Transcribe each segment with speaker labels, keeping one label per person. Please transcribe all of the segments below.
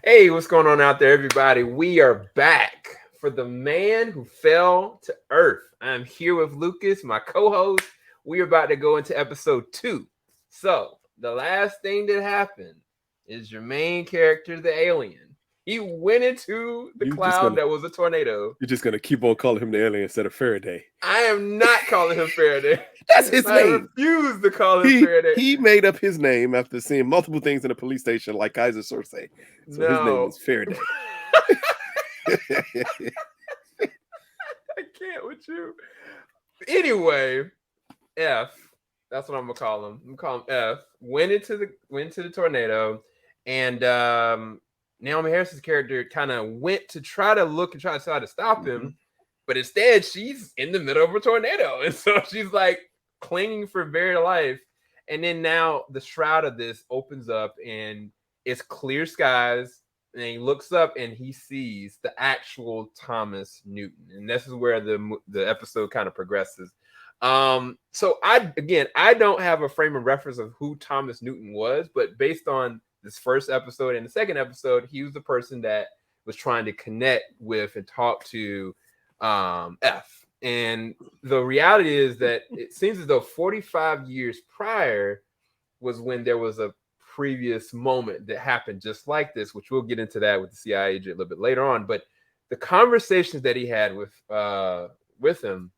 Speaker 1: Hey, what's going on out there, everybody? We are back for the man who fell to earth. I'm here with Lucas, my co-host. We are about to go into episode 2. So, the last thing that happened is your main character, the alien. He went into the
Speaker 2: You just
Speaker 1: cloud
Speaker 2: gonna
Speaker 1: that was a tornado.
Speaker 2: you're just gonna keep on calling him the alien instead of Faraday.
Speaker 1: I am not calling him Faraday.
Speaker 2: That's his
Speaker 1: I
Speaker 2: name.
Speaker 1: refuse to call him
Speaker 2: He
Speaker 1: Faraday.
Speaker 2: he made up his name after seeing multiple things in a police station like Kaiser Sorsay. So his name
Speaker 1: No.
Speaker 2: is Faraday.
Speaker 1: I can't with you. Anyway, F. That's what I'm gonna call him. I'm gonna call him F. Went into the tornado, and Naomi Harris's character kind of went to try to look and try to stop him, but instead she's in the middle of a tornado, and so she's like clinging for very life. And then now the shroud of this opens up, and it's clear skies. And he looks up and he sees the actual Thomas Newton, and this is where the episode kind of progresses. So I don't have a frame of reference of who Thomas Newton was, but based on this first episode and the second episode, he was the person that was trying to connect with and talk to F. And the reality is that it seems as though 45 years prior was when there was a previous moment that happened just like this, which we'll get into that with the CIA agent a little bit later on. But the conversations that he had with him,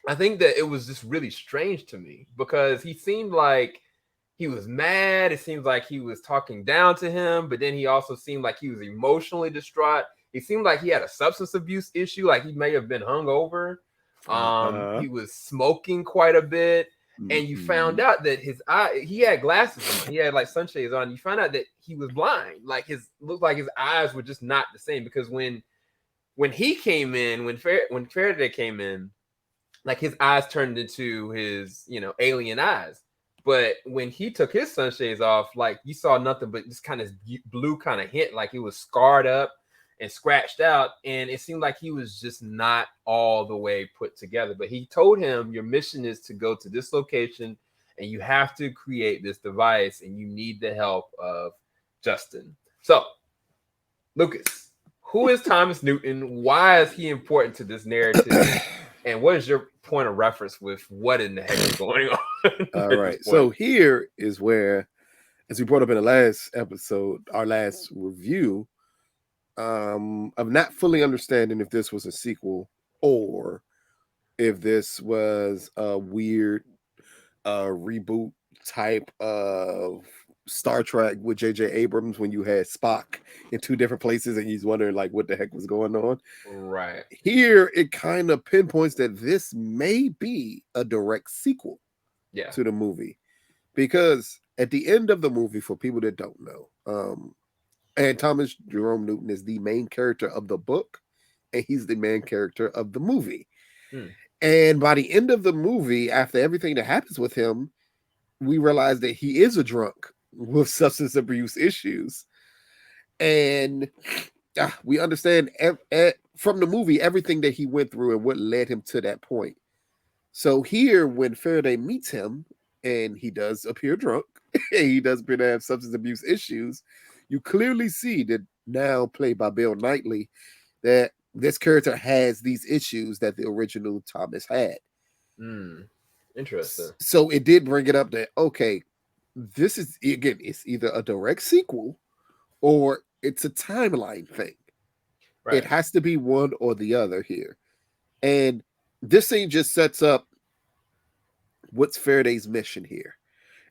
Speaker 1: I think that it was just really strange to me because he seemed like he was mad. It seems like he was talking down to him, but then he also seemed like he was emotionally distraught. He seemed like he had a substance abuse issue, like he may have been hungover. He was smoking quite a bit. And you found out that he had glasses on. He had like sunshades on. You found out that he was blind. Like looked like his eyes were just not the same, because when he came in, when Faraday came in, like his eyes turned into his, alien eyes. But when he took his sunshades off, like you saw nothing but this kind of blue kind of hint, like he was scarred up and scratched out, and it seemed like he was just not all the way put together. But he told him, your mission is to go to this location and you have to create this device and you need the help of Justin. So, Lucas, who is Thomas Newton? Why is he important to this narrative? And what is your point of reference with what in the heck is going on?
Speaker 2: All right. So here is where, as we brought up in the last episode, our last review, of not fully understanding if this was a sequel or if this was a weird reboot type of Star Trek with J.J. Abrams, when you had Spock in two different places and he's wondering like what the heck was going on.
Speaker 1: Right.
Speaker 2: Here it kind of pinpoints that this may be a direct sequel to the movie, because at the end of the movie, for people that don't know, and Thomas Jerome Newton is the main character of the book, and he's the main character of the movie. And by the end of the movie, after everything that happens with him, we realize that he is a drunk with substance abuse issues. And we understand from the movie everything that he went through and what led him to that point. So here, when Faraday meets him, and he does appear drunk, and he does appear to have substance abuse issues, you clearly see that, now played by Bill Knightley, that this character has these issues that the original Thomas had.
Speaker 1: Interesting.
Speaker 2: So it did bring it up that, okay, this is, again, it's either a direct sequel or it's a timeline thing. Right. It has to be one or the other here. And this scene just sets up what's Faraday's mission here.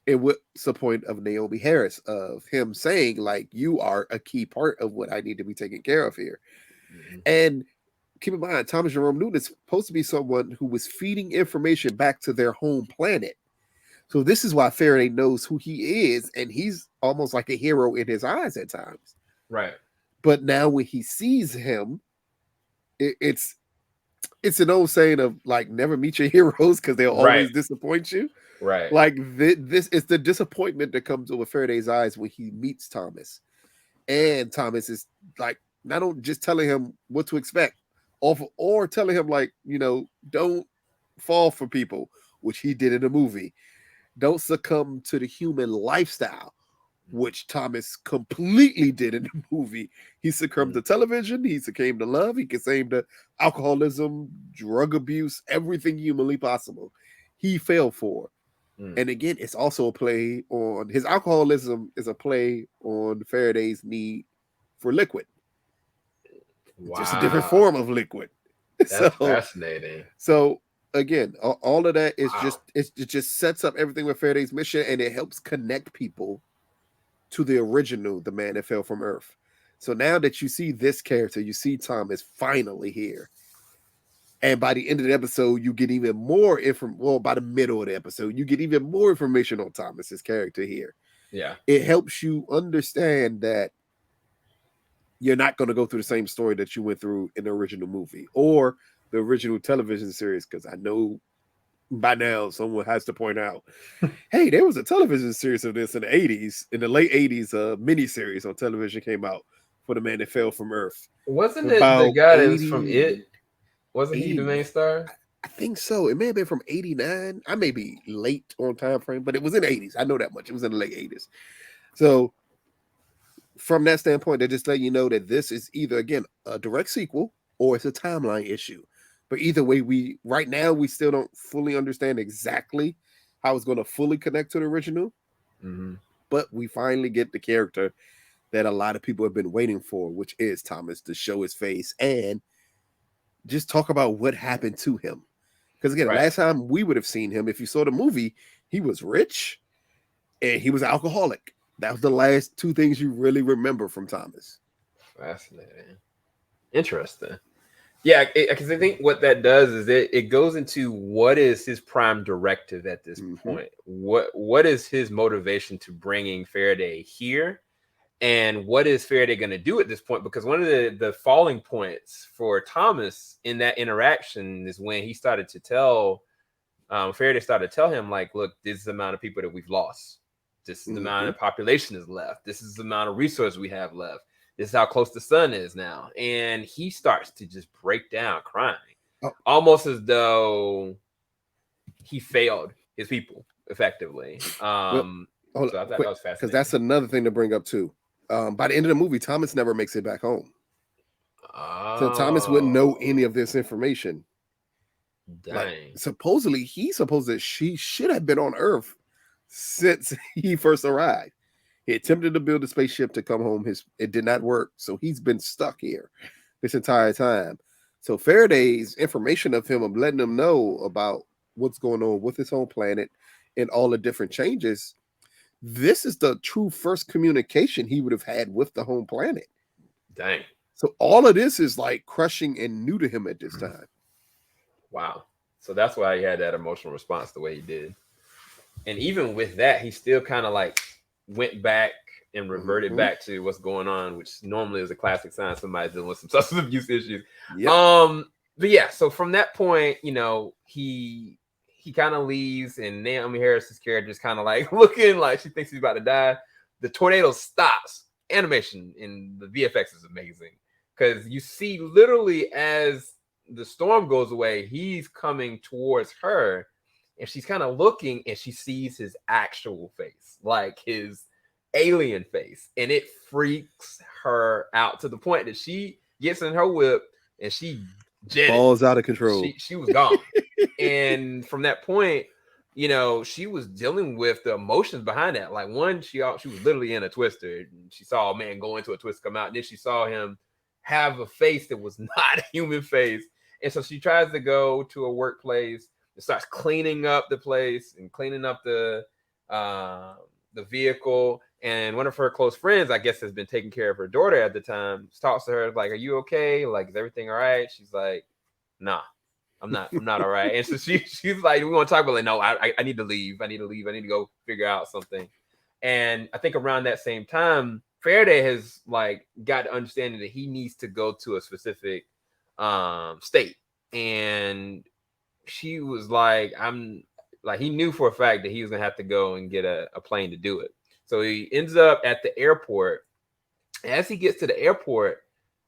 Speaker 2: And what's the point of Naomi Harris, of him saying, like, you are a key part of what I need to be taken care of here. And keep in mind, Thomas Jerome Newton is supposed to be someone who was feeding information back to their home planet. So this is why Faraday knows who he is, and he's almost like a hero in his eyes at times.
Speaker 1: Right.
Speaker 2: But now when he sees him, it's an old saying of like, never meet your heroes because they'll always disappoint you.
Speaker 1: Right.
Speaker 2: Like this is the disappointment that comes over Faraday's eyes when he meets Thomas. And Thomas is like, not only just telling him what to expect, or telling him, like, don't fall for people, which he did in the movie. Don't succumb to the human lifestyle. which Thomas completely did in the movie. He succumbed to television. He succumbed to love. He succumbed to alcoholism, drug abuse, everything humanly possible. He fell for. And again, it's also a play on his alcoholism is a play on Faraday's need for liquid. Wow. Just a different form of liquid.
Speaker 1: That's fascinating.
Speaker 2: So again, all of that is it just sets up everything with Faraday's mission, and it helps connect people to the original, the man that fell from Earth. So now that you see this character, you see Thomas finally here. And by the end of the episode, you get even more information. Well, by the middle of the episode, you get even more information on Thomas's character here.
Speaker 1: Yeah.
Speaker 2: It helps you understand that you're not going to go through the same story that you went through in the original movie or the original television series. Because I know by now someone has to point out, hey, there was a television series of this in the 80s, in the late 80s, a miniseries on television came out for the man that fell from Earth.
Speaker 1: Wasn't it the guy that was from It? Wasn't he the main star?
Speaker 2: I think so. It may have been from 89. I may be late on time frame, but it was in the 80s. I know that much. It was in the late 80s. So from that standpoint, they just let you know that this is either, again, a direct sequel or it's a timeline issue. But either way, right now we still don't fully understand exactly how it's going to fully connect to the original.
Speaker 1: Mm-hmm.
Speaker 2: But we finally get the character that a lot of people have been waiting for, which is Thomas, to show his face and just talk about what happened to him. Because again, last time we would have seen him, if you saw the movie, he was rich and he was alcoholic. That was the last two things you really remember from Thomas.
Speaker 1: Fascinating. Interesting. Yeah, because I think what that does is it goes into what is his prime directive at this point. What is his motivation to bringing Faraday here? And what is Faraday going to do at this point? Because one of the falling points for Thomas in that interaction is when he started to tell, Faraday started to tell him, like, look, this is the amount of people that we've lost. This is the amount of population is left. This is the amount of resources we have left. This is how close the sun is now. And he starts to just break down crying, almost as though he failed his people effectively. So I thought that was fascinating.
Speaker 2: Because that's another thing to bring up too. By the end of the movie, Thomas never makes it back home. So Thomas wouldn't know any of this information.
Speaker 1: Dang.
Speaker 2: Like, supposedly, she should have been on Earth since he first arrived. He attempted to build a spaceship to come home. It did not work. So he's been stuck here this entire time. So Faraday's information of him, of letting him know about what's going on with his home planet and all the different changes. This is the true first communication he would have had with the home planet.
Speaker 1: Dang.
Speaker 2: So all of this is like crushing and new to him at this time.
Speaker 1: Wow. So that's why he had that emotional response the way he did. And even with that, he still kind of like went back and reverted back to what's going on, which normally is a classic sign somebody's dealing with some substance abuse issues. Yep. But yeah, so from that point, you know, he kind of leaves, and Naomi Harris's character is kind of like looking like she thinks he's about to die. The tornado stops. Animation in the VFX is amazing because you see literally as the storm goes away, he's coming towards her, and she's kind of looking, and she sees his actual face, like his alien face, and it freaks her out to the point that she gets in her whip and she
Speaker 2: falls out of control.
Speaker 1: She was gone. And from that point, you know, she was dealing with the emotions behind that. Like, one, she was literally in a twister, and she saw a man go into a twist, come out, and then she saw him have a face that was not a human face. And so she tries to go to a workplace and starts cleaning up the place and cleaning up the vehicle. And one of her close friends, I guess, has been taking care of her daughter at the time, talks to her like, "Are you okay? Like, is everything all right?" She's like, "Nah, I'm not all right." And so she's like, "We want to talk about it." No, I need to leave. I need to go figure out something. And I think around that same time, Faraday has like got the understanding that he needs to go to a specific state. And she was like, he knew for a fact that he was gonna have to go and get a plane to do it. So he ends up at the airport. As he gets to the airport,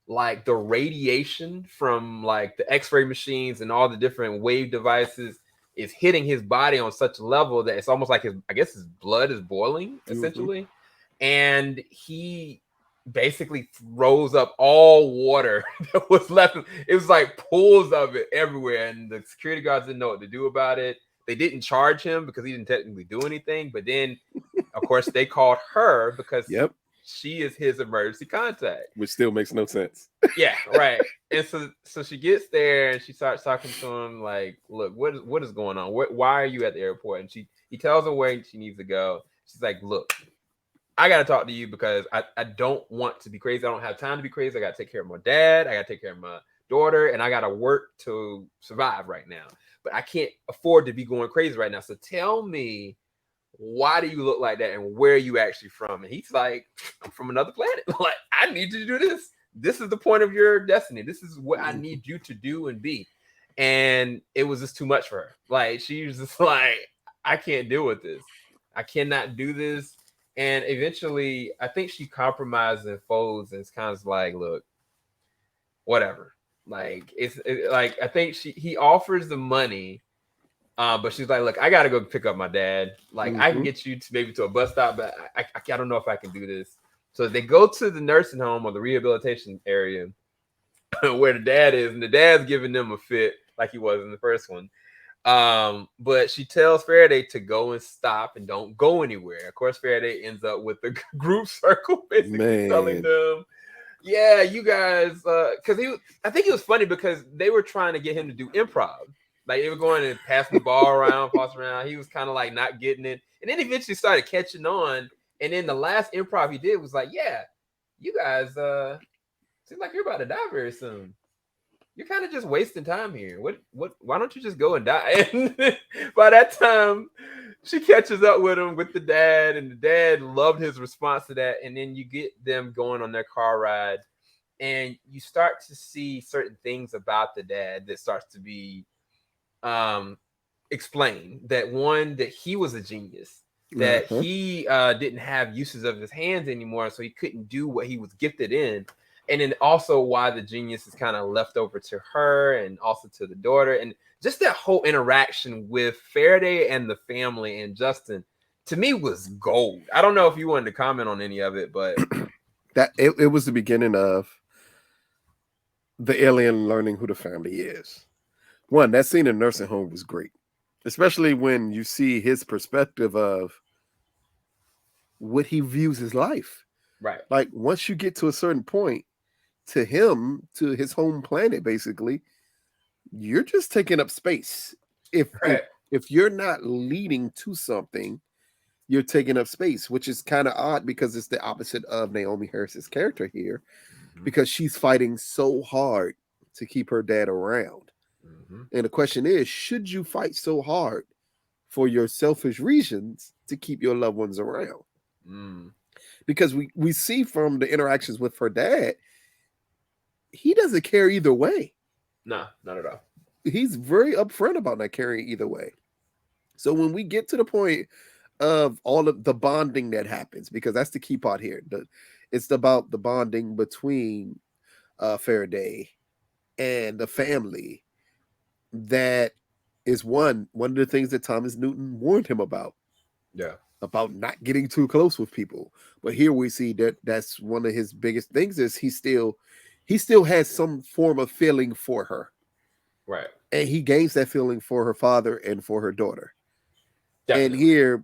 Speaker 1: like the radiation from like the X-ray machines and all the different wave devices is hitting his body on such a level that it's almost like his blood is boiling essentially. and he basically throws up all water that was left. It was like pools of it everywhere, and the security guards didn't know what to do about it. They didn't charge him because he didn't technically do anything, but then of course they called her because she is his emergency contact,
Speaker 2: which still makes no sense.
Speaker 1: Yeah, right. And so she gets there and she starts talking to him like, look, what is going on? Why are you at the airport? And he tells her where she needs to go. She's like, look, I got to talk to you because I don't want to be crazy. I don't have time to be crazy. I got to take care of my dad. I got to take care of my daughter, and I got to work to survive right now. But I can't afford to be going crazy right now. So tell me, why do you look like that, and where are you actually from? And he's like, I'm from another planet. Like, I need you to do this. This is the point of your destiny. This is what I need you to do and be. And it was just too much for her. Like, she was just like, I can't deal with this. I cannot do this. And eventually, I think she compromises and folds, and it's kind of like, look, whatever. Like, like, I think he offers the money, but she's like, look, I got to go pick up my dad. Like, I can get you to maybe to a bus stop, but I don't know if I can do this. So they go to the nursing home or the rehabilitation area where the dad is, and the dad's giving them a fit like he was in the first one. But she tells Faraday to go and stop and don't go anywhere. Of course, Faraday ends up with the group circle, basically telling them, yeah, you guys, because I think it was funny because they were trying to get him to do improv. Like, they were going and passing the ball around, passing around. He was kind of like not getting it. And then eventually started catching on. And then the last improv he did was like, yeah, you guys seem like you're about to die very soon. You're kind of just wasting time here. Why don't you just go and die? And by that time, she catches up with him with the dad, and the dad loved his response to that. And then you get them going on their car ride, and you start to see certain things about the dad that starts to be explained. That one, that he was a genius, that he didn't have uses of his hands anymore, so he couldn't do what he was gifted in. And then also why the genius is kind of left over to her and also to the daughter. And just that whole interaction with Faraday and the family and Justin, to me, was gold. I don't know if you wanted to comment on any of it, but
Speaker 2: that it was the beginning of the alien learning who the family is. One, that scene in nursing home was great, especially when you see his perspective of what he views his life.
Speaker 1: Right.
Speaker 2: Like, once you get to a certain point, to him, to his home planet, basically, you're just taking up space. If you're not leading to something, you're taking up space, which is kind of odd because it's the opposite of Naomi Harris's character here, because she's fighting so hard to keep her dad around. And the question is, should you fight so hard for your selfish reasons to keep your loved ones around? Because we see from the interactions with her dad, he doesn't care either way.
Speaker 1: No, not at all.
Speaker 2: He's very upfront about not caring either way. So when we get to the point of all of the bonding that happens, because that's the key part here, it's about the bonding between Faraday and the family. That is one of the things that Thomas Newton warned him about.
Speaker 1: Yeah.
Speaker 2: About not getting too close with people. But here we see that that's one of his biggest things is he still has some form of feeling for her.
Speaker 1: Right.
Speaker 2: And he gains that feeling for her father and for her daughter. Definitely. And here,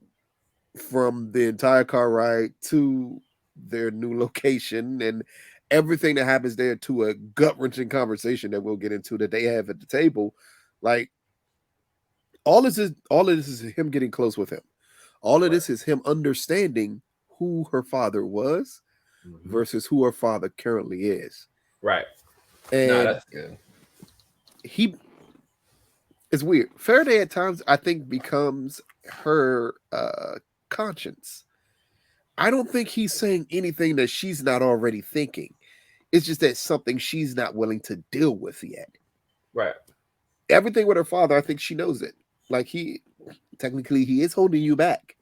Speaker 2: from the entire car ride to their new location and everything that happens there, to a gut-wrenching conversation that we'll get into that they have at the table, like, all of this is him getting close with him. All of this is him understanding who her father was versus who her father currently is.
Speaker 1: Right.
Speaker 2: And
Speaker 1: no, that's good.
Speaker 2: It's weird. Faraday at times, I think, becomes her conscience. I don't think he's saying anything that she's not already thinking. It's just that something she's not willing to deal with yet.
Speaker 1: Right.
Speaker 2: Everything with her father, I think she knows it. Like, he is holding you back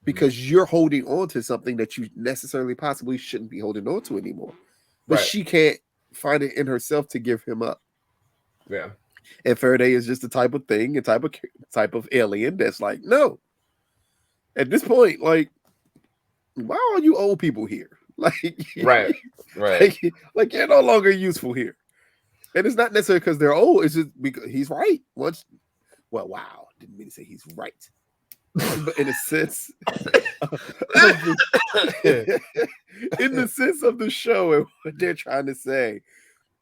Speaker 2: because you're holding on to something that you necessarily possibly shouldn't be holding on to anymore. But she can't find it in herself to give him up.
Speaker 1: Yeah.
Speaker 2: And Faraday is just the type of thing, a type of alien that's like, no. At this point, like, why are you old people here? Like,
Speaker 1: right.
Speaker 2: like you're no longer useful here. And it's not necessarily because they're old. It's just because he's right. Wow, didn't mean to say he's right, but in a sense, of in the sense of the show and what they're trying to say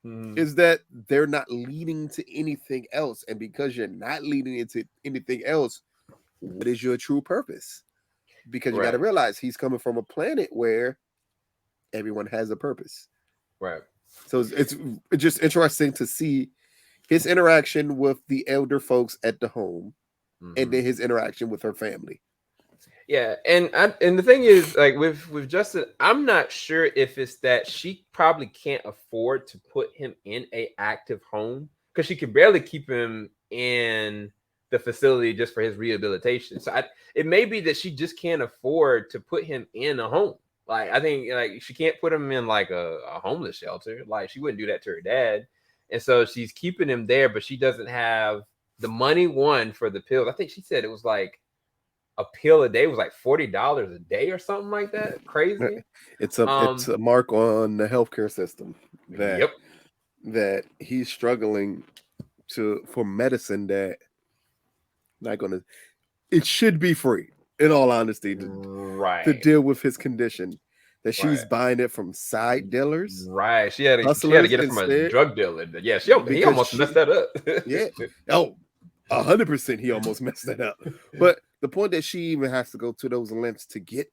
Speaker 2: is that they're not leading to anything else, and because you're not leading into anything else, what is your true purpose? Because you got to realize he's coming from a planet where everyone has a purpose.
Speaker 1: Right.
Speaker 2: So it's just interesting to see his interaction with the elder folks at the home, and then his interaction with her family.
Speaker 1: Yeah, and the thing is, like with Justin, I'm not sure if it's that she probably can't afford to put him in a active home because she can barely keep him in the facility just for his rehabilitation. So it may be that she just can't afford to put him in a home. Like I think like she can't put him in like a homeless shelter. Like she wouldn't do that to her dad, and so she's keeping him there, but she doesn't have the money for the pills. I think she said it was like a pill a day was like $40 a day or something like that. Crazy.
Speaker 2: It's a mark on the healthcare system that that he's struggling for medicine that not gonna. It should be free, in all honesty, to deal with his condition. That she's buying it from side dealers,
Speaker 1: right? She had to get it from a drug dealer. Yeah, he almost messed that up.
Speaker 2: Yeah. Oh, 100%. He almost messed that up. But the point that she even has to go to those lengths to get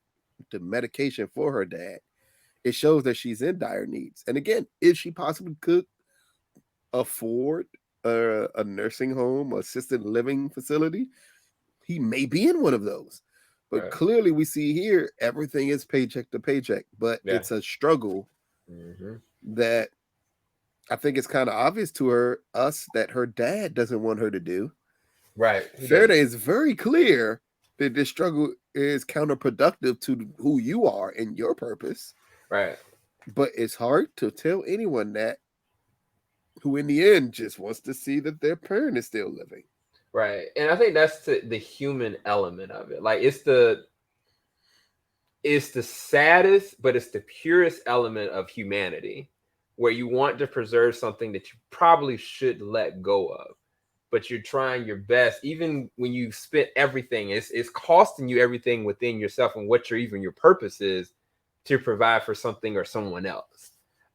Speaker 2: the medication for her dad, it shows that she's in dire needs. And again, if she possibly could afford a nursing home, assisted living facility, he may be in one of those. But clearly we see here everything is paycheck to paycheck, but it's a struggle that I think it's kind of obvious to us that her dad doesn't want her to do.
Speaker 1: Right.
Speaker 2: Faraday is very clear that this struggle is counterproductive to who you are and your purpose.
Speaker 1: Right.
Speaker 2: But it's hard to tell anyone that who in the end just wants to see that their parent is still living.
Speaker 1: Right. And I think that's the human element of it. Like it's the saddest, but it's the purest element of humanity, where you want to preserve something that you probably should let go of, but you're trying your best, even when you spent everything. It's costing you everything within yourself and what your purpose is to provide for something or someone else.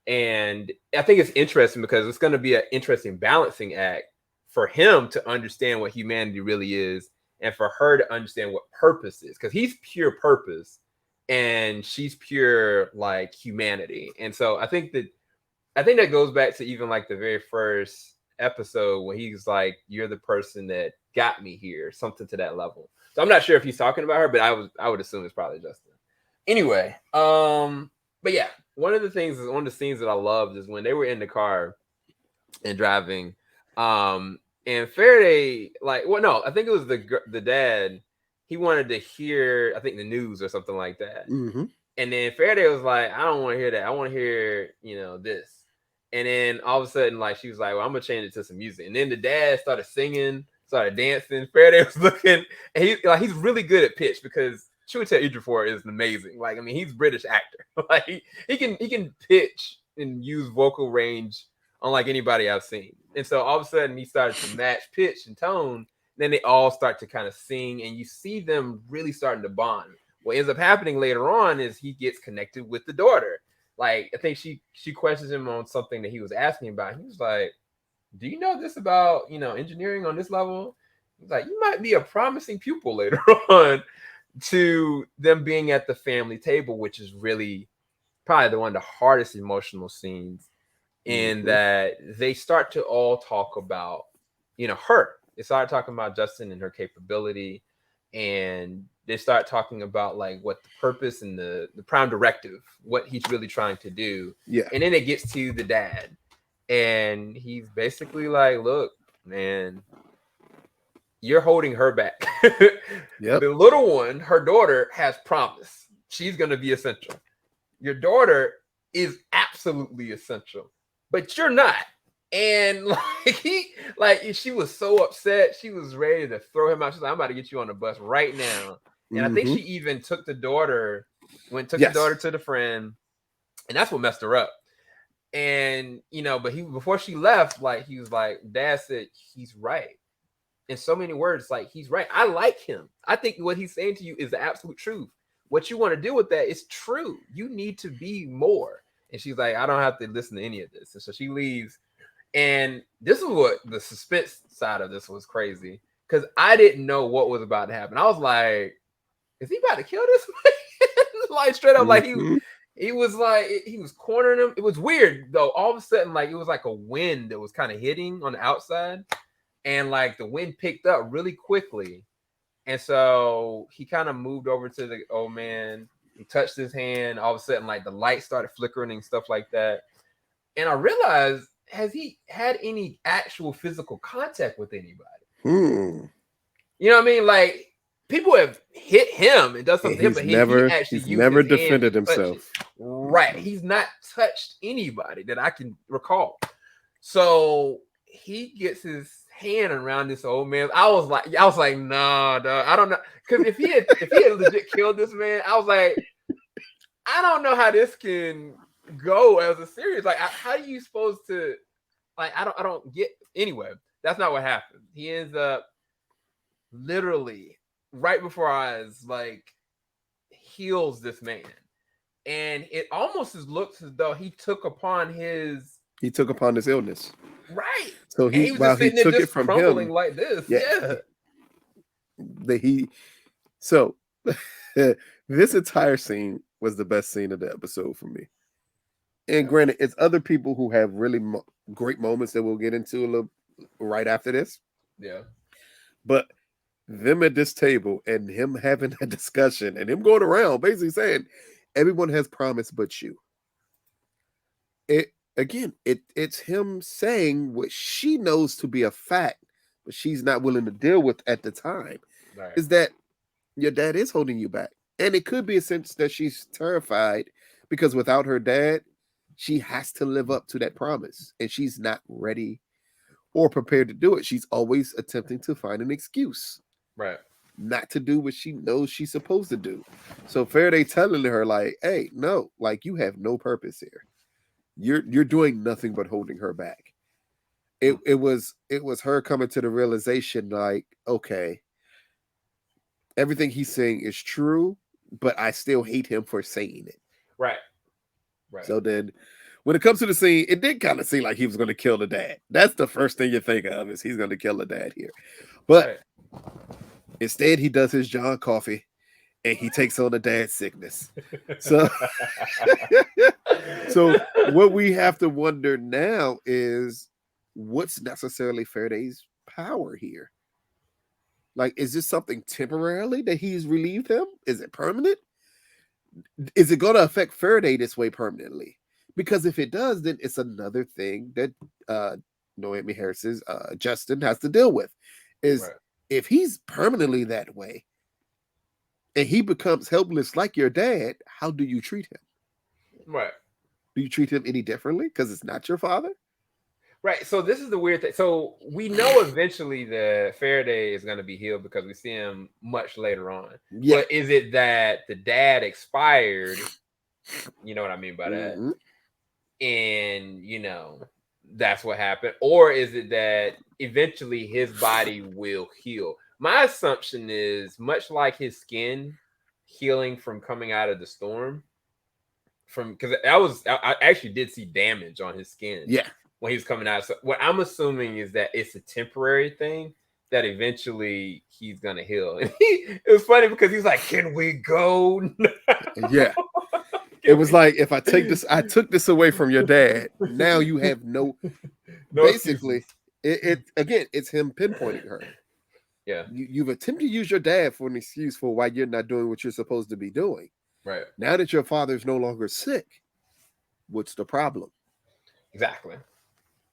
Speaker 1: And I think it's interesting because it's going to be an interesting balancing act for him to understand what humanity really is, and for her to understand what purpose is, because he's pure purpose and she's pure like humanity. And so I think that goes back to even like the very first episode when he's like, "You're the person that got me here," something to that level. So I'm not sure if he's talking about her, but I would assume it's probably Justin. Anyway, but yeah, one of the scenes that I loved is when they were in the car and driving, and Faraday, like, well, no, I think it was the dad. He wanted to hear, I think, the news or something like that. And then Faraday was like, "I don't want to hear that. I want to hear, this." And then all of a sudden, like, she was like, "Well, I'm gonna change it to some music." And then the dad started singing, started dancing. Faraday was looking, and he's really good at pitch, because Chiwetel Ejiofor is amazing. Like, I mean, he's a British actor. Like he can pitch and use vocal range unlike anybody I've seen. And so all of a sudden he started to match pitch and tone. Then they all start to kind of sing, and you see them really starting to bond. What ends up happening later on is he gets connected with the daughter. Like, I think she questions him on something that he was asking about. He was like, "Do you know this about, engineering on this level?" He's like, "You might be a promising pupil later on," to them being at the family table, which is really probably one of the hardest emotional scenes, in that they start to all talk about, her. They start talking about Justin and her capability, and they start talking about like what the purpose and the prime directive, what he's really trying to do.
Speaker 2: Yeah.
Speaker 1: And then it gets to the dad, and he's basically like, "Look, man, you're holding her back."
Speaker 2: Yep.
Speaker 1: The little one, her daughter, has promise. She's going to be essential. Your daughter is absolutely essential, but you're not. And she was so upset. She was ready to throw him out. She's like, "I'm about to get you on the bus right now." And I think she even took the daughter Went took the daughter to the friend, and that's what messed her up. And but before she left, like he was like, Dad said he's right. In so many words, like he's right. I like him. I think what he's saying to you is the absolute truth. What you want to do with that is true. You need to be more. And she's like, I don't have to listen to any of this. And so she leaves. And this is what the suspense side of this was crazy, because I didn't know what was about to happen. I was like, is he about to kill this man? Like straight up, like he was like, he was cornering him. It was weird though. All of a sudden, like it was like a wind that was kind of hitting on the outside, and like the wind picked up really quickly. And so he kind of moved over to the old man. He touched his hand. All of a sudden, like the light started flickering and stuff like that. And I realized, has he had any actual physical contact with anybody? You know what I mean? Like people have hit him and done something to him, but he actually never defended himself. Right. He's not touched anybody that I can recall. So he gets his hand around this old man. I was like, nah, dog. I don't know. Because if he had legit killed this man, I was like, I don't know how this can go as a series. Like, how are you supposed to, like, I don't get. Anyway, that's not what happened. He ends up literally right before our eyes, like, heals this man. And it almost looks as though he took upon his
Speaker 2: illness.
Speaker 1: Right.
Speaker 2: So he while he took it from him
Speaker 1: like this.
Speaker 2: So this entire scene was the best scene of the episode for me. And granted, it's other people who have really great moments that we'll get into a little right after this.
Speaker 1: Yeah.
Speaker 2: But them at this table and him having a discussion and him going around basically saying, everyone has promise but you. It's him saying what she knows to be a fact, but she's not willing to deal with at the time. Right. Is that your dad is holding you back. And it could be a sense that she's terrified because without her dad, she has to live up to that promise. And she's not ready or prepared to do it. She's always attempting to find an excuse.
Speaker 1: Right.
Speaker 2: Not to do what she knows she's supposed to do. So Faraday telling her, like, hey, no, like you have no purpose here. You're doing nothing but holding her back. It was her coming to the realization, like, okay, everything he's saying is true, but I still hate him for saying it.
Speaker 1: Right.
Speaker 2: So then when it comes to the scene, it did kind of seem like he was going to kill the dad. That's the first thing you think of, is he's going to kill the dad here. But instead he does his John Coffey and he takes on the dad's sickness. So what we have to wonder now is what's necessarily Faraday's power here? Like, is this something temporarily that he's relieved him? Is it permanent? Is it going to affect Faraday this way permanently? Because if it does, then it's another thing that Noemi Harris's Justin has to deal with. Is if he's permanently that way and he becomes helpless like your dad, how do you treat him?
Speaker 1: Right.
Speaker 2: Do you treat him any differently because it's not your father?
Speaker 1: Right. So this is the weird thing. So we know eventually that Faraday is going to be healed because we see him much later on. Yeah. But is it that the dad expired? You know what I mean by that? And, that's what happened. Or is it that eventually his body will heal? My assumption is much like his skin healing from coming out of the storm. Because I actually did see damage on his skin.
Speaker 2: Yeah.
Speaker 1: When he was coming out. So what I'm assuming is that it's a temporary thing that eventually he's gonna heal. And it was funny because he's like, "Can we go?"
Speaker 2: Yeah. It was like, if I took this away from your dad. Now you have no basically it's him pinpointing her.
Speaker 1: Yeah.
Speaker 2: You've attempted to use your dad for an excuse for why you're not doing what you're supposed to be doing.
Speaker 1: Right.
Speaker 2: Now that your father's no longer sick, what's the problem?
Speaker 1: Exactly.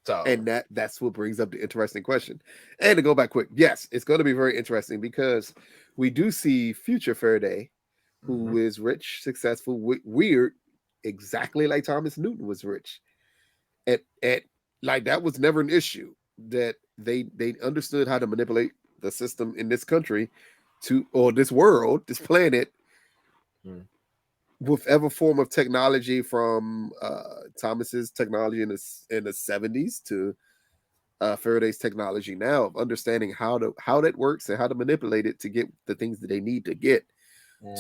Speaker 1: So,
Speaker 2: and that's what brings up the interesting question. And to go back quick, yes, it's going to be very interesting because we do see future Faraday, who is rich, successful, weird, exactly like Thomas Newton was rich. At like that was never an issue. That they understood how to manipulate the system in this country or this world, this planet, whatever form of technology from Thomas's technology in the 70s to Faraday's technology now, of understanding how that works and how to manipulate it to get the things that they need to get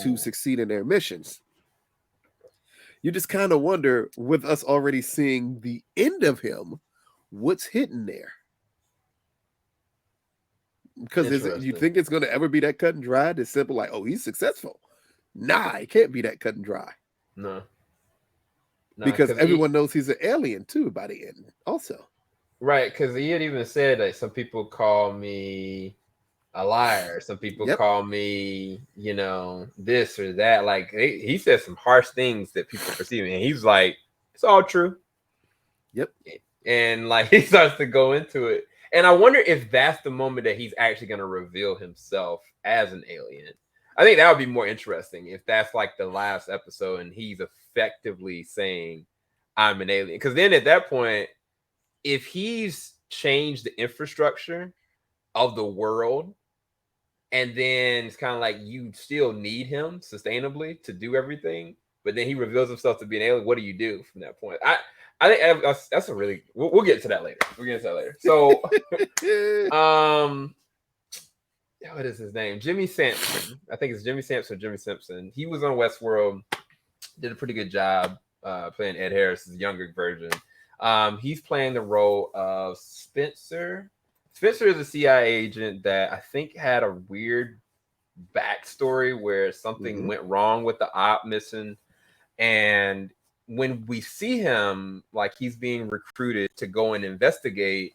Speaker 2: to succeed in their missions. You just kind of wonder, with us already seeing the end of him, what's hidden there. Because you think it's going to ever be that cut and dry? It's simple, like, oh, he's successful. Nah, it can't be that cut and dry.
Speaker 1: No,
Speaker 2: because everyone knows he's an alien too by the end, also.
Speaker 1: Right, because he had even said that some people call me a liar. Some people call me, this or that. Like he said some harsh things that people perceive, and he's like, "It's all true."
Speaker 2: Yep.
Speaker 1: And like he starts to go into it, and I wonder if that's the moment that he's actually going to reveal himself as an alien. I think that would be more interesting if that's like the last episode, and he's effectively saying, "I'm an alien." Because then at that point, if he's changed the infrastructure of the world, and then it's kind of like you still need him sustainably to do everything, but then he reveals himself to be an alien, what do you do from that point? I think that's a really we'll get to that later. So what is his name? Jimmy Sampson. I think it's Jimmy Sampson or Jimmy Simpson. He was on Westworld, did a pretty good job playing Ed Harris's younger version. He's playing the role of Spencer. Spencer is a CIA agent that I think had a weird backstory where something went wrong with the op mission. And when we see him, like he's being recruited to go and investigate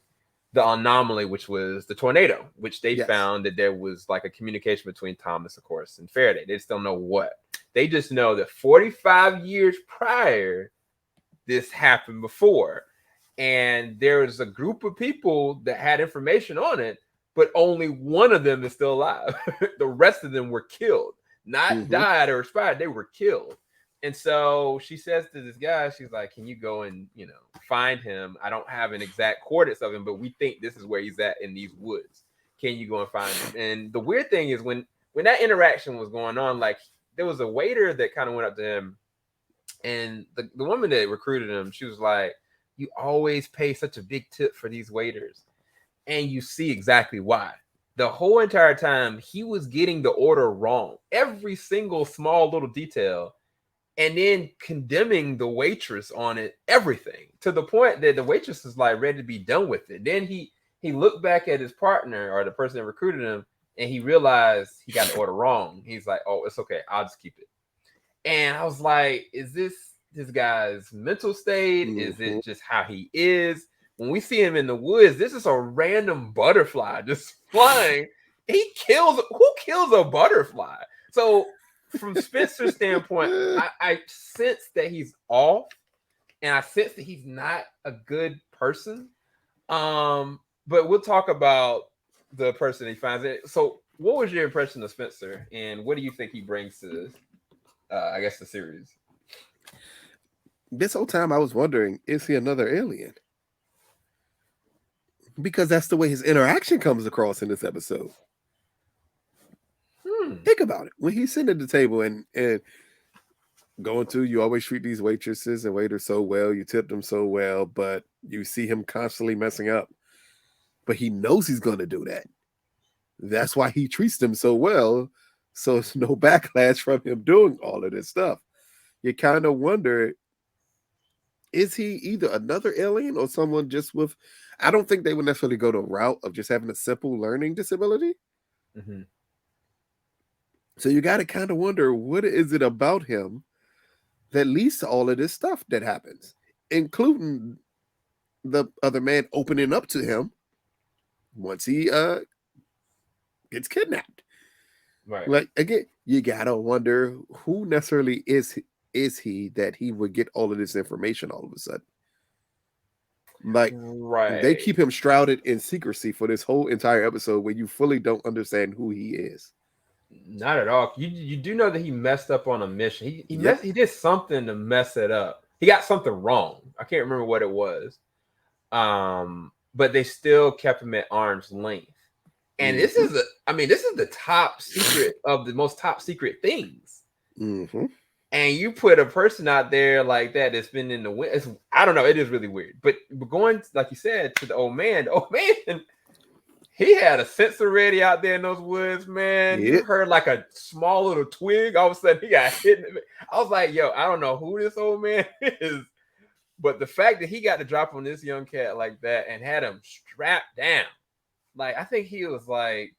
Speaker 1: the anomaly, which was the tornado, which they found that there was like a communication between Thomas, of course, and Faraday. They just don't know what. They just know that 45 years prior, this happened before. And there was a group of people that had information on it, but only one of them is still alive. The rest of them were killed, not died or expired. They were killed. And so she says to this guy, she's like, can you go and, find him? I don't have an exact coordinates of him, but we think this is where he's at in these woods. Can you go and find him? And the weird thing is when that interaction was going on, like there was a waiter that kind of went up to him, and the woman that recruited him, she was like, you always pay such a big tip for these waiters. And you see exactly why. The whole entire time, he was getting the order wrong. Every single small little detail. And then condemning the waitress on it, everything. To the point that the waitress is like ready to be done with it. Then he looked back at his partner or the person that recruited him, and he realized he got the order wrong. He's like, oh, it's okay. I'll just keep it. And I was like, is this guy's mental state? Is it just how he is? When we see him in the woods, this is a random butterfly just flying. Who kills a butterfly? So from Spencer's standpoint, I sense that he's off, and I sense that he's not a good person. But we'll talk about the person he finds it. So what was your impression of Spencer, and what do you think he brings to I guess the series?
Speaker 2: This whole time I was wondering, is he another alien? Because that's the way his interaction comes across in this episode. Think about it. When he's sitting at the table and going to, you always treat these waitresses and waiters so well, you tip them so well, but you see him constantly messing up. But he knows he's going to do that. That's why he treats them so well, so it's no backlash from him doing all of this stuff. You kind of wonder, is he either another alien or someone just with, I don't think they would necessarily go the route of just having a simple learning disability. So you got to kind of wonder, what is it about him that leads to all of this stuff that happens, including the other man opening up to him once he gets kidnapped.
Speaker 1: Right.
Speaker 2: Like, again, you got to wonder who necessarily is he that he would get all of this information all of a sudden. Like, they keep him shrouded in secrecy for this whole entire episode where you fully don't understand who he is.
Speaker 1: Not at all. You do know that he messed up on a mission. He did something to mess it up. He got something wrong. I can't remember what it was. But they still kept him at arm's length. And this is the top secret of the most top secret things. And you put a person out there like that that's been in the wind. I don't know. It is really weird. But going, like you said, to the old man, he had a sensor ready out there in those woods, man.
Speaker 2: Yep.
Speaker 1: You heard like a small little twig. All of a sudden, he got hit. I was like, yo, I don't know who this old man is. But the fact that he got to drop on this young cat like that and had him strapped down. Like, I think he was like,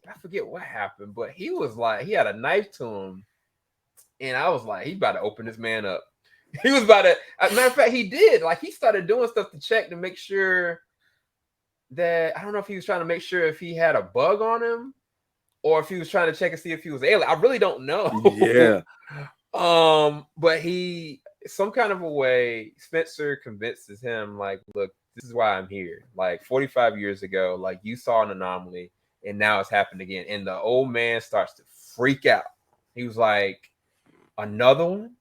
Speaker 1: I forget what happened, but he was like, he had a knife to him. And I was like, he's about to open this man up. He was about to, as a matter of fact, he did. Like, he started doing stuff to check to make sure that, I don't know if he was trying to make sure if he had a bug on him or if he was trying to check and see if he was alien. I really don't know.
Speaker 2: Yeah.
Speaker 1: But he, some kind of a way, Spencer convinces him, like, look, this is why I'm here. Like 45 years ago, like you saw an anomaly and now it's happened again. And the old man starts to freak out. He was like, another one?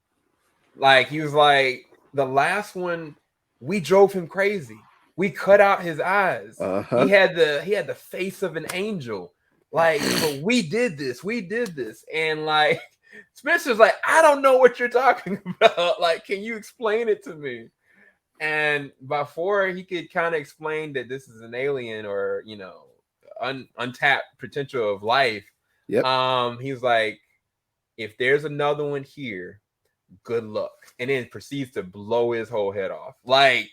Speaker 1: Like, he was like, the last one, we drove him crazy. We cut out his eyes. He had the face of an angel. Like, but we did this. And like, Spencer's like, I don't know what you're talking about. Like, can you explain it to me? And before he could kind of explain that this is an alien or, you know, untapped potential of life, he was like, if there's another one here, good luck. And then proceeds to blow his whole head off. Like,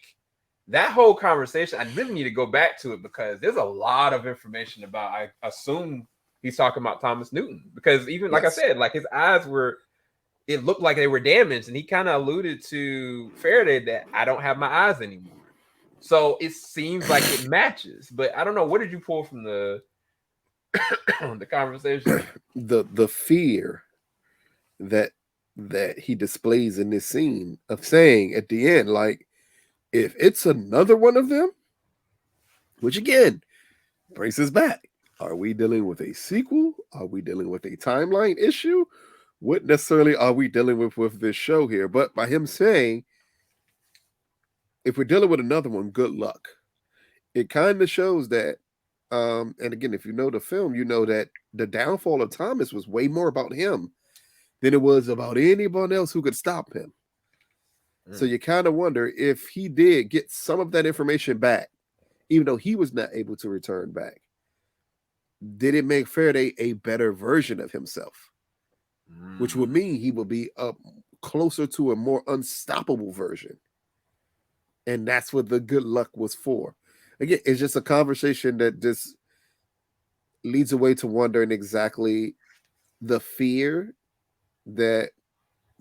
Speaker 1: that whole conversation, I really need to go back to it because there's a lot of information about, I assume he's talking about Thomas Newton. Because even, like I said, like his eyes were, it looked like they were damaged. And he kind of alluded to Faraday that I don't have my eyes anymore. So it seems like it matches. But I don't know. What did you pull from the the conversation?
Speaker 2: The fear that he displays in this scene of saying at the end, like, if it's another one of them, which again brings us back. Are we dealing with a sequel? Are we dealing with a timeline issue? What necessarily are we dealing with this show here? But by him saying, if we're dealing with another one, good luck. It kind of shows that, and again, if you know the film, you know that the downfall of Thomas was way more about him than it was about anyone else who could stop him. So you kind of wonder if he did get some of that information back, even though he was not able to return back. Did it make Faraday a better version of himself? Which would mean he would be closer to a more unstoppable version. And that's what the good luck was for. Again, it's just a conversation that just leads away to wondering exactly the fear that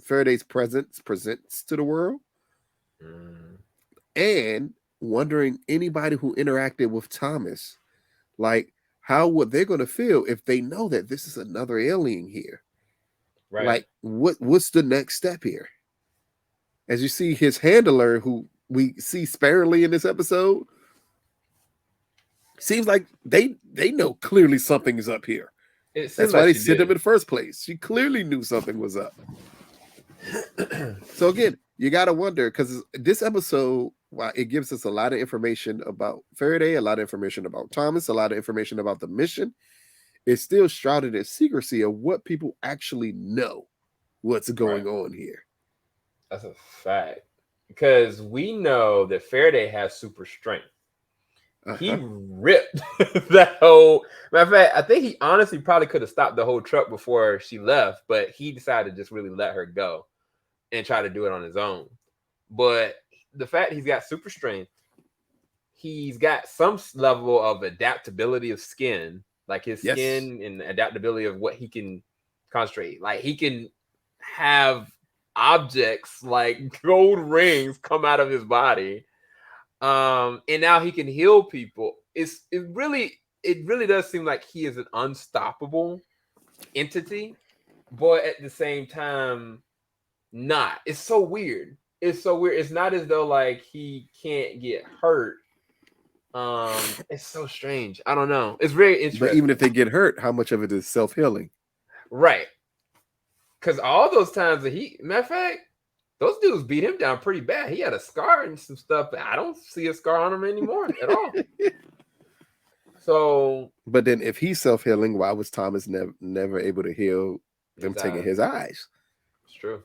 Speaker 2: Faraday's presence presents to the world, and wondering anybody who interacted with Thomas, like, how would they going to feel if they know that this is another alien here? Right. Like, what's the next step here? As you see his handler, who we see sparingly in this episode, seems like they know clearly something is up here. That's why they sent him in the first place. She clearly knew something was up. So again, you got to wonder, because this episode, while it gives us a lot of information about Faraday, a lot of information about Thomas, a lot of information about the mission, it's still shrouded in secrecy of what people actually know what's going on here.
Speaker 1: That's a fact. Because we know that Faraday has super strength. He ripped that whole, matter of fact, I think he honestly probably could have stopped the whole truck before she left, but he decided to just really let her go and try to do it on his own. But the fact he's got super strength, he's got some level of adaptability of skin, like his skin and adaptability of what he can concentrate. Like, he can have objects like gold rings come out of his body. And now he can heal people. It really does seem like he is an unstoppable entity, but at the same time, not. It's so weird. It's not as though like he can't get hurt. It's so strange. I don't know. It's very interesting.
Speaker 2: But even if they get hurt, how much of it is self-healing?
Speaker 1: Right. Because all those times that matter of fact, those dudes beat him down pretty bad. He had a scar and some stuff, but I don't see a scar on him anymore at all. So,
Speaker 2: but then if he's self-healing, why was Thomas never able to heal them taking his eyes?
Speaker 1: It's true.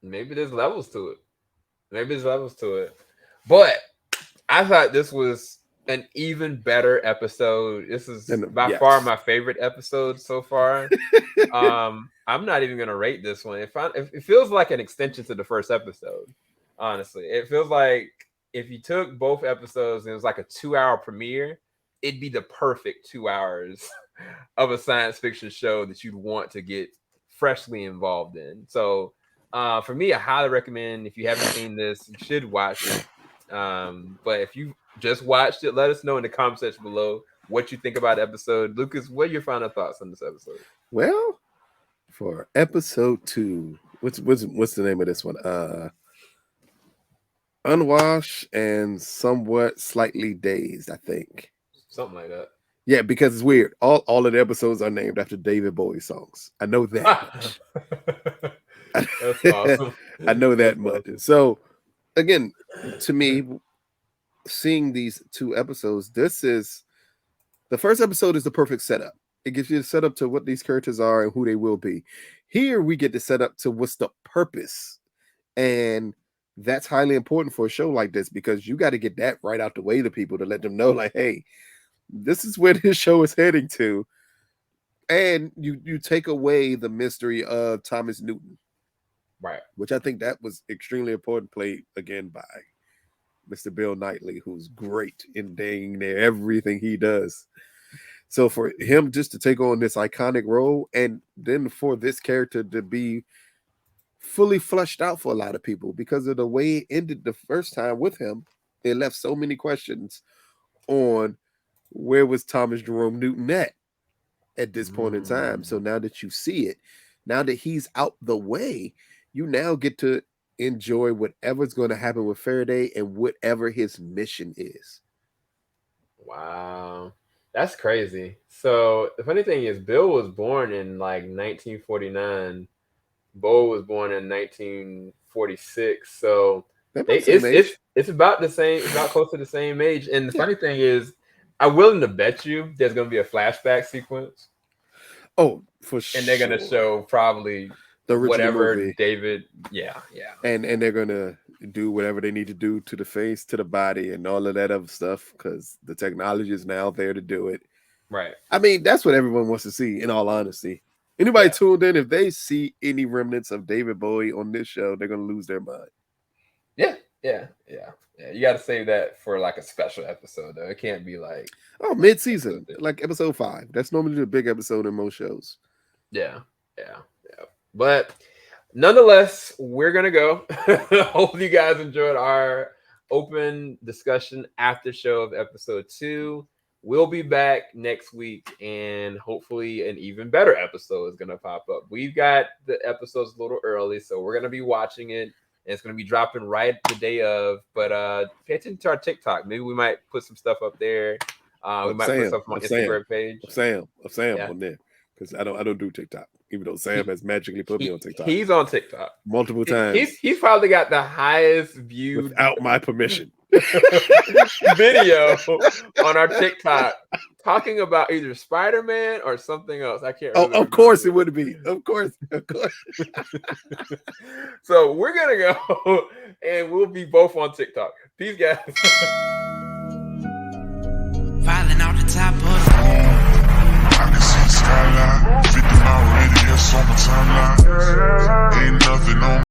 Speaker 1: Maybe there's levels to it. But I thought this was an even better episode. This is by far my favorite episode so far. I'm not even gonna rate this one. It feels like an extension to the first episode. Honestly, it feels like if you took both episodes and it was like a 2-hour premiere, it'd be the perfect 2 hours of a science fiction show that you'd want to get freshly involved in. So for me, I highly recommend, if you haven't seen this, you should watch it. But if you just watched it, let us know in the comment section below what you think about the episode. Lucas, what are your final thoughts on this episode?
Speaker 2: Well, for episode 2, what's the name of this one? Unwashed and Somewhat Slightly Dazed, I think.
Speaker 1: Something like that.
Speaker 2: Yeah, because it's weird. All of the episodes are named after David Bowie songs. I know that much.
Speaker 1: That's awesome.
Speaker 2: I know that much. So, again, to me, seeing these 2 episodes, the first episode is the perfect setup. It gives you the setup to what these characters are and who they will be. Here, we get the setup to what's the purpose. And that's highly important for a show like this, because you got to get that right out the way to people to let them know, like, hey, this is where this show is heading to. And you take away the mystery of Thomas Newton.
Speaker 1: Right.
Speaker 2: Which I think that was extremely important, played again by Mr. Bill Knightley, who's great in dang near everything he does. So for him just to take on this iconic role, and then for this character to be fully fleshed out for a lot of people, because of the way it ended the first time with him, it left so many questions on where was Thomas Jerome Newton at this point in time. So now that you see it, now that he's out the way, you now get to enjoy whatever's going to happen with Faraday and whatever his mission is.
Speaker 1: Wow. That's crazy. So the funny thing is, Bill was born in like 1949. Bo was born in 1946. So it's about the same, about close to the same age. And the funny thing is, I'm willing to bet you there's going to be a flashback sequence.
Speaker 2: Oh, for sure.
Speaker 1: And they're going to show probably
Speaker 2: the
Speaker 1: whatever
Speaker 2: movie.
Speaker 1: David. Yeah.
Speaker 2: And they're going to do whatever they need to do to the face, to the body, and all of that other stuff, because the technology is now there to do it.
Speaker 1: Right.
Speaker 2: I mean, that's what everyone wants to see, in all honesty. Anybody tuned in, if they see any remnants of David Bowie on this show, they're going to lose their mind.
Speaker 1: Yeah. You got to save that for like a special episode, though. It can't be like
Speaker 2: mid-season, like episode 5. That's normally the big episode in most shows.
Speaker 1: Yeah. But nonetheless, we're gonna go. Hope you guys enjoyed our open discussion after show of episode 2. We'll be back next week, and hopefully an even better episode is gonna pop up. We've got the episodes a little early, so we're gonna be watching it. And it's going to be dropping right the day of. But pay attention to our TikTok. Maybe we might put some stuff up there. We might put stuff on my Instagram page.
Speaker 2: Sam on there. Because I don't do TikTok. Even though Sam has magically put me on TikTok.
Speaker 1: He's on TikTok.
Speaker 2: Multiple times.
Speaker 1: He's probably got the highest viewed.
Speaker 2: Without my permission.
Speaker 1: video on our TikTok talking about either Spider-Man or something else. I can't remember.
Speaker 2: Oh, of course it would be. Of course.
Speaker 1: So we're gonna go and we'll be both on TikTok. Peace, guys. Filing out the top of I can see skyline, 50 mile radius on my timeline. Ain't nothing on